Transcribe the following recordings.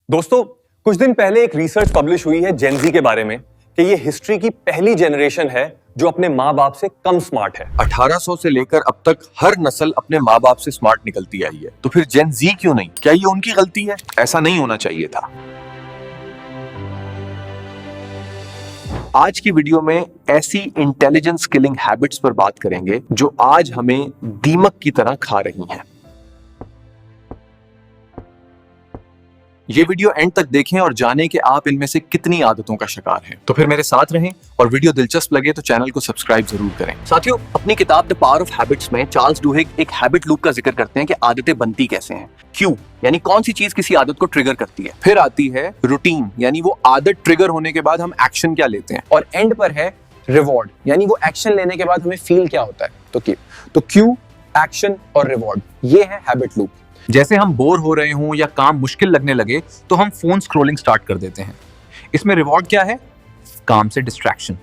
दोस्तों, कुछ दिन पहले एक रिसर्च पब्लिश हुई है जेन ज़ी के बारे में कि ये हिस्ट्री की पहली जनरेशन है जो अपने माँ बाप से कम स्मार्ट है। 1800 से लेकर अब तक हर नस्ल अपने माँ बाप से स्मार्ट निकलती आई है, तो फिर जेन जी क्यों नहीं? क्या ये उनकी गलती है? ऐसा नहीं होना चाहिए था। आज की वीडियो में ऐसी इंटेलिजेंस किलिंग हैबिट्स पर बात करेंगे जो आज हमें दीमक की तरह खा रही हैं। ये वीडियो एंड तक देखें और जानें कि आप इनमें से कितनी आदतों का शिकार हैं। तो फिर मेरे साथ रहें और वीडियो दिलचस्प लगे तो चैनल को सब्सक्राइब जरूर करें। साथियों, अपनी किताब द पावर ऑफ हैबिट्स में चार्ल्स डुहिग एक हैबिट लूप का जिक्र करते हैं कि आदतें बनती कैसे हैं। क्यों यानी कौन सी चीज किसी आदत को ट्रिगर करती है। फिर आती है रूटीन यानी वो आदत ट्रिगर होने के बाद हम एक्शन क्या लेते हैं। और एंड पर है रिवॉर्ड यानी वो एक्शन लेने के बाद हमें फील क्या होता है। तो क्यों, एक्शन और रिवॉर्ड, ये है हैबिट लूप। जैसे हम बोर हो रहे हों या काम मुश्किल लगने लगे तो हम फोन स्क्रॉलिंग स्टार्ट कर देते हैं। इसमें रिवॉर्ड क्या है? काम से डिस्ट्रैक्शन।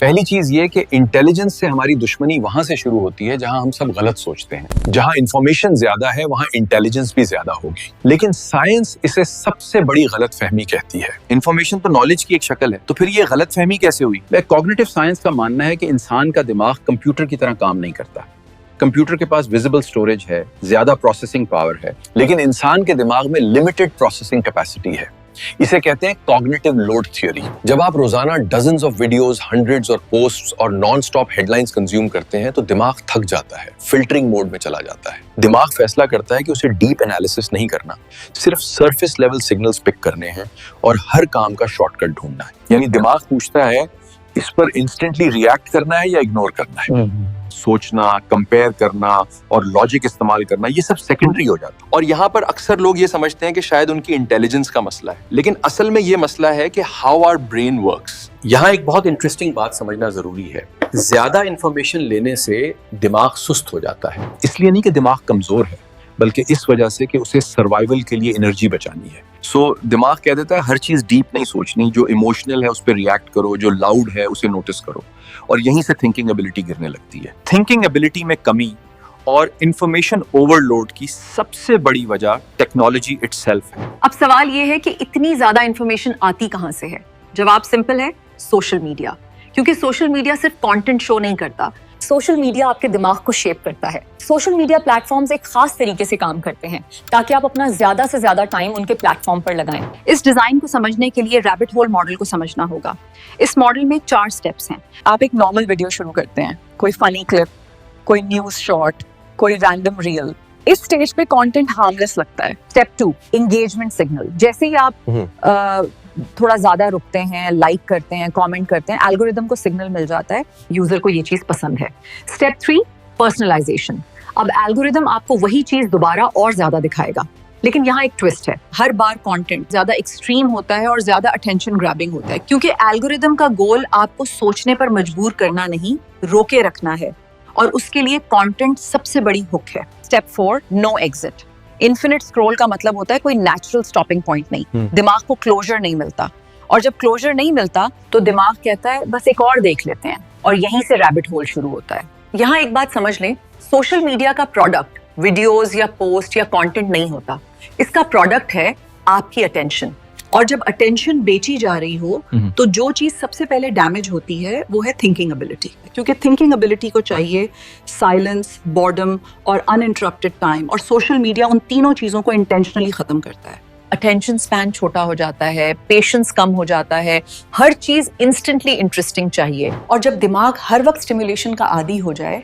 पहली चीज ये कि इंटेलिजेंस से हमारी दुश्मनी वहां से शुरू होती है जहां हम सब गलत सोचते हैं। जहां इंफॉर्मेशन ज्यादा है वहां इंटेलिजेंस भी ज्यादा होगी, लेकिन साइंस इसे सबसे बड़ी गलतफहमी कहती है। इंफॉर्मेशन तो नॉलेज की एक शक्ल है, तो फिर ये गलतफहमी कैसे हुई? कॉग्निटिव साइंस का मानना है कि इंसान का दिमाग कंप्यूटर की तरह काम नहीं करता। कंप्यूटर के पास विजिबल स्टोरेज है, ज्यादा प्रोसेसिंग पावर है, लेकिन इंसान के दिमाग में लिमिटेड प्रोसेसिंग कैपेसिटी है। इसे कहते हैं कॉग्निटिव लोड थ्योरी। जब आप रोजाना डजन्स ऑफ वीडियोस, हंड्रेड्स और पोस्ट्स और नॉन स्टॉप हेडलाइंस कंज्यूम करते हैं तो दिमाग थक जाता है, फिल्टरिंग मोड में चला जाता है। दिमाग फैसला करता है कि उसे डीप एनालिसिस नहीं करना, सिर्फ सरफेस लेवल सिग्नल्स पिक करने हैं और हर काम का शॉर्टकट ढूंढना है। यानी दिमाग पूछता है इस पर इंस्टेंटली रिएक्ट करना है या इग्नोर करना है। सोचना, कंपेयर करना और लॉजिक इस्तेमाल करना ये सब सेकेंडरी हो जाता है। और यहाँ पर अक्सर लोग ये समझते हैं कि शायद उनकी इंटेलिजेंस का मसला है, लेकिन असल में ये मसला है कि हाउ आवर ब्रेन वर्क्स। यहाँ एक बहुत इंटरेस्टिंग बात समझना जरूरी है। ज्यादा इंफॉर्मेशन लेने से दिमाग सुस्त हो जाता है। इसलिए नहीं कि दिमाग कमजोर है, बल्कि इस वजह से कि उसे सर्वाइवल के लिए एनर्जी बचानी है। दिमाग कह देता है हर चीज डीप नहीं सोचनी, जो इमोशनल है उस पर रिएक्ट करो, जो लाउड है उसे नोटिस करो, और यहीं से थिंकिंग एबिलिटी गिरने लगती है। थिंकिंग एबिलिटी में कमी और इंफॉर्मेशन ओवरलोड की सबसे बड़ी वजह टेक्नोलॉजी इटसेल्फ है। अब सवाल ये है कि इतनी ज्यादा इंफॉर्मेशन आती कहां से है? जवाब सिंपल है, सोशल मीडिया। क्योंकि सोशल मीडिया सिर्फ कंटेंट शो नहीं करता, सोशल मीडिया आपके दिमाग को शेप करता है। सोशल मीडिया प्लेटफॉर्म्स एक खास तरीके से काम करते हैं ताकि आप अपना ज्यादा से ज्यादा टाइम उनके प्लेटफॉर्म पर लगाएं। इस डिजाइन को समझने के लिए रैबिट होल मॉडल को समझना होगा। इस मॉडल में 4 स्टेप्स हैं। आप एक नॉर्मल वीडियो शुरू करते हैं, कोई फनी क्लिप, कोई न्यूज शॉर्ट, कोई रैंडम रील। इस स्टेज पे कंटेंट हार्मलेस लगता है। Step 2, engagement signal. जैसे ही आप थोड़ा ज्यादा रुकते हैं, लाइक करते हैं, कमेंट करते हैं, एल्गोरिदम को सिग्नल मिल जाता है यूजर को ये चीज पसंद है। Step 3, personalisation. अब एल्गोरिदम आपको वही चीज दोबारा और ज्यादा दिखाएगा, लेकिन यहाँ एक ट्विस्ट है। हर बार कंटेंट ज्यादा एक्सट्रीम होता है और ज्यादा अटेंशन ग्रैबिंग होता है, क्योंकि एल्गोरिदम का गोल आपको सोचने पर मजबूर करना नहीं, रोके रखना है, और उसके लिए कंटेंट सबसे बड़ी हुक है। Step 4, no exit. Infinite scroll का मतलब होता है कोई नेचुरल स्टॉपिंग पॉइंट नहीं। दिमाग को क्लोजर नहीं मिलता, और जब क्लोजर नहीं मिलता तो दिमाग कहता है बस एक और देख लेते हैं, और यहीं से रैबिट होल शुरू होता है। यहाँ एक बात समझ लें, सोशल मीडिया का प्रोडक्ट वीडियोस या पोस्ट या कंटेंट नहीं होता, इसका प्रोडक्ट है आपकी अटेंशन। और जब अटेंशन बेची जा रही हो तो जो चीज सबसे पहले डैमेज होती है वो है थिंकिंग एबिलिटी, क्योंकि थिंकिंग एबिलिटी को चाहिए साइलेंस, बॉर्डम और अनइंटरप्टेड टाइम, और सोशल मीडिया उन तीनों चीजों को इंटेंशनली खत्म करता है। अटेंशन स्पैन छोटा हो जाता है, पेशेंस कम हो जाता है, हर चीज इंस्टेंटली इंटरेस्टिंग चाहिए। और जब दिमाग हर वक्त स्टिमुलेशन का आदी हो जाए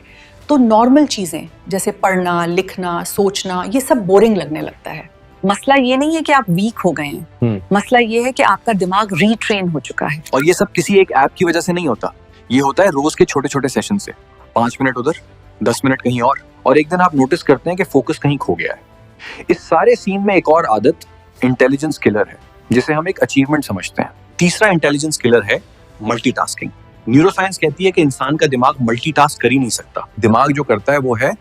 तो नॉर्मल चीजें जैसे पढ़ना, लिखना, सोचना, ये सब बोरिंग लगने लगता है। मसला ये नहीं है कि आप वीक हो गए हैं, मसला ये है कि आपका दिमाग रीट्रेन हो चुका है। और ये सब किसी एक ऐप की वजह से नहीं होता, ये होता है रोज के छोटे छोटे सेशन से। 5 मिनट उधर, 10 मिनट कहीं और एक दिन आप नोटिस करते हैं कि फोकस कहीं खो गया है। इस सारे सीन में एक और आदत इंटेलिजेंस किलर है, जिसे हम एक अचीवमेंट समझते हैं। तीसरा इंटेलिजेंस किलर है मल्टीटास्किंग। न्यूरोसाइंस कहती है कि इंसान का दिमाग मल्टीटास्क कर ही नहीं सकता। दिमाग जो करता है वो है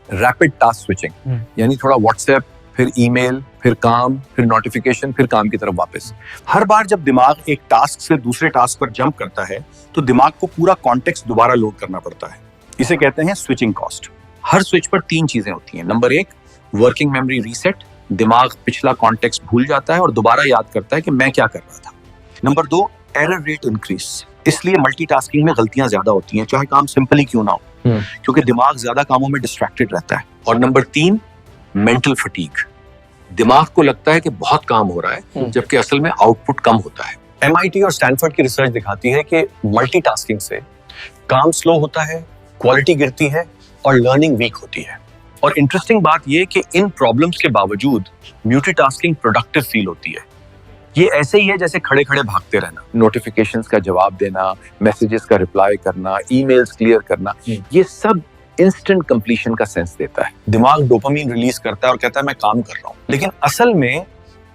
रैपिड टास्क स्विचिंग, यानी थोड़ा व्हाट्सएप, फिर ईमेल, फिर काम, फिर नोटिफिकेशन, फिर काम की तरफ वापस। हर बार जब दिमाग एक टास्क से दूसरे टास्क पर जंप करता है तो दिमाग को पूरा कॉन्टेक्स्ट दोबारा लोड करना पड़ता है। इसे कहते हैं स्विचिंग कॉस्ट। हर स्विच पर 3 चीजें होती हैं। नंबर 1, वर्किंग मेमोरी रीसेट, दिमाग पिछला कॉन्टेक्स्ट भूल जाता है और दोबारा याद करता है कि मैं क्या कर रहा था। Number 2, error rate increase. इसलिए मल्टीटास्किंग में गलतियां ज्यादा होती हैं, चाहे काम सिंपल ही क्यों ना हो, क्योंकि दिमाग ज्यादा कामों में डिस्ट्रैक्टेड रहता है। और नंबर 3, मेंटल फटीग। दिमाग को लगता है कि बहुत काम हो रहा है, जबकि असल में आउटपुट कम होता है। MIT और स्टैनफोर्ड की रिसर्च दिखाती है कि मल्टीटास्किंग से काम स्लो होता है, क्वालिटी गिरती है और लर्निंग वीक होती है। और इंटरेस्टिंग बात यह कि इन प्रॉब्लम्स के बावजूद मल्टीटास्किंग प्रोडक्टिव फील होती है। ये ऐसे ही है जैसे खड़े खड़े भागते रहना। नोटिफिकेशंस का जवाब देना, मैसेजेस का रिप्लाई करना, ईमेल्स क्लियर करना, ये सब इंस्टेंट कंप्लीशन का सेंस देता है। दिमाग डोपामीन रिलीज करता है और कहता है मैं काम कर रहा हूं, लेकिन असल में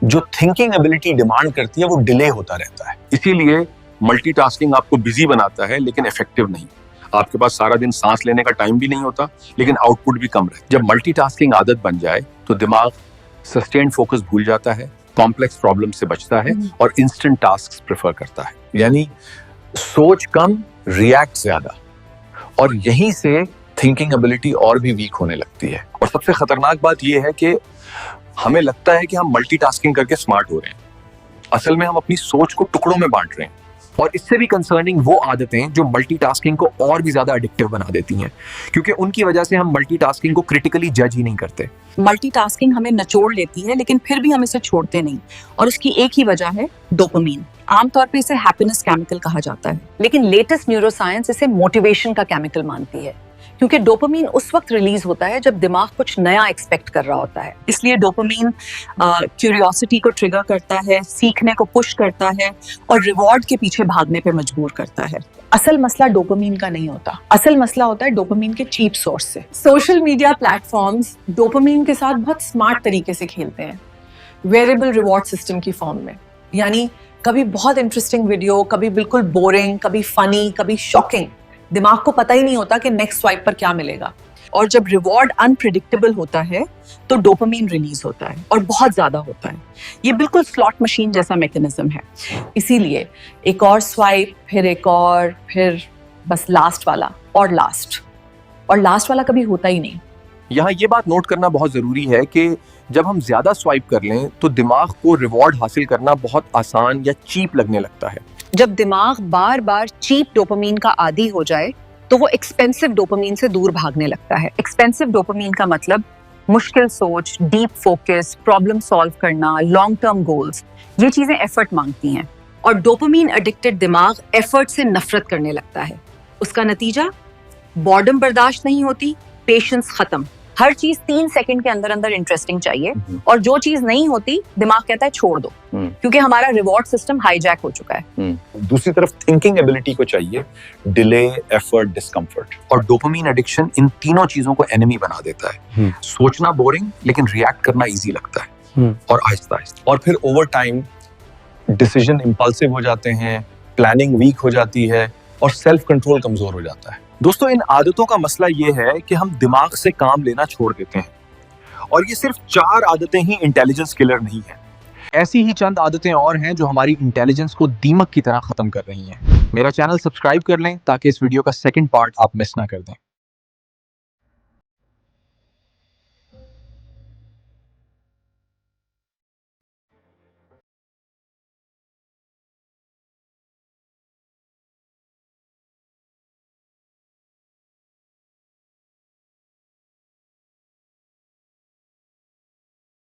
जो थिंकिंग एबिलिटी डिमांड करती है वो डिले होता रहता है। इसीलिए मल्टीटास्किंग आपको बिजी बनाता है लेकिन इफेक्टिव नहीं। आपके पास सारा दिन सांस लेने का टाइम भी नहीं होता, लेकिन आउटपुट भी कम रहता है। जब मल्टीटास्किंग आदत बन जाए तो दिमाग सस्टेन्ड फोकस भूल जाता है, कॉम्प्लेक्स प्रॉब्लम से बचता है और इंस्टेंट टास्क प्रेफर करता है। यानी सोच कम, रिएक्ट ज्यादा, और यहीं से थिंकिंग एबिलिटी और भी वीक होने लगती है। और सबसे खतरनाक बात यह है कि हमें लगता है कि हम मल्टीटास्किंग करके स्मार्ट हो रहे हैं, असल में हम अपनी सोच को टुकड़ों में बांट रहे हैं। और इससे भी कंसर्निंग वो आदतें जो मल्टीटास्किंग को और भी ज्यादा एडिक्टिव बना देती हैं, क्योंकि उनकी वजह से हम मल्टीटास्किंग को क्रिटिकली जज ही नहीं करते। मल्टीटास्किंग हमें नचोड़ लेती है, लेकिन फिर भी हम इसे छोड़ते नहीं, और उसकी एक ही वजह है डोपामीन। आमतौर पे इसे हैप्पीनेस केमिकल कहा जाता है, लेकिन लेटेस्ट न्यूरोसाइंस इसे मोटिवेशन का केमिकल मानती है, क्योंकि डोपामीन उस वक्त रिलीज होता है जब दिमाग कुछ नया एक्सपेक्ट कर रहा होता है। इसलिए डोपामीन क्यूरियोसिटी को ट्रिगर करता है, सीखने को पुश करता है और रिवॉर्ड के पीछे भागने पे मजबूर करता है। असल मसला डोपामीन का नहीं होता, असल मसला होता है डोपामीन के चीप सोर्स से। सोशल मीडिया प्लेटफॉर्म्स डोपामीन के साथ बहुत स्मार्ट तरीके से खेलते हैं, वेरिएबल रिवॉर्ड सिस्टम की फॉर्म में। यानी कभी बहुत इंटरेस्टिंग वीडियो, कभी बिल्कुल बोरिंग, कभी फनी, कभी शॉकिंग। दिमाग को पता ही नहीं होता कि नेक्स्ट स्वाइप पर क्या मिलेगा। और जब रिवॉर्ड अनप्रिडिक्टेबल होता है तो डोपामीन रिलीज होता है, और बहुत ज्यादा होता है। ये बिल्कुल स्लॉट मशीन जैसा मैकेनिज्म है। इसीलिए एक और स्वाइप, फिर एक और, फिर बस लास्ट वाला और लास्ट वाला कभी होता ही नहीं। यहाँ ये बात नोट करना बहुत जरूरी है कि जब हम ज्यादा स्वाइप कर लें तो दिमाग को रिवॉर्ड हासिल करना बहुत आसान या चीप लगने लगता है। जब दिमाग बार बार चीप डोपामीन का आदी हो जाए तो वो एक्सपेंसिव डोपामीन से दूर भागने लगता है। एक्सपेंसिव डोपामीन का मतलब मुश्किल सोच, डीप फोकस, प्रॉब्लम सॉल्व करना, लॉन्ग टर्म गोल्स, ये चीजें एफर्ट मांगती हैं। और डोपामीन एडिक्टेड दिमाग एफर्ट से नफरत करने लगता है। उसका नतीजा, बॉर्डम बर्दाश्त नहीं होती, पेशेंस खत्म। हर चीज 3 सेकंड के अंदर अंदर इंटरेस्टिंग चाहिए, और जो चीज नहीं होती दिमाग कहता है छोड़ दो, क्योंकि हमारा रिवॉर्ड सिस्टम हाईजैक हो चुका है। दूसरी तरफ थिंकिंग एबिलिटी को चाहिए डिले, एफर्ट, डिस्कम्फर्ट। और डोपामीन एडिक्शन इन तीनों चीजों को एनिमी बना देता है। सोचना बोरिंग, लेकिन रिएक्ट करना इजी लगता है, और आहिस्ता आहिस्ता। और फिर ओवर टाइम डिसीजन इंपल्सिव हो जाते हैं, प्लानिंग वीक हो जाती है और सेल्फ कंट्रोल कमजोर हो जाता है। दोस्तों, इन आदतों का मसला ये है कि हम दिमाग से काम लेना छोड़ देते हैं, और ये सिर्फ 4 आदतें ही इंटेलिजेंस किलर नहीं है। ऐसी ही चंद आदतें और हैं जो हमारी इंटेलिजेंस को दीमक की तरह खत्म कर रही हैं। मेरा चैनल सब्सक्राइब कर लें ताकि इस वीडियो का सेकंड पार्ट आप मिस ना कर दें।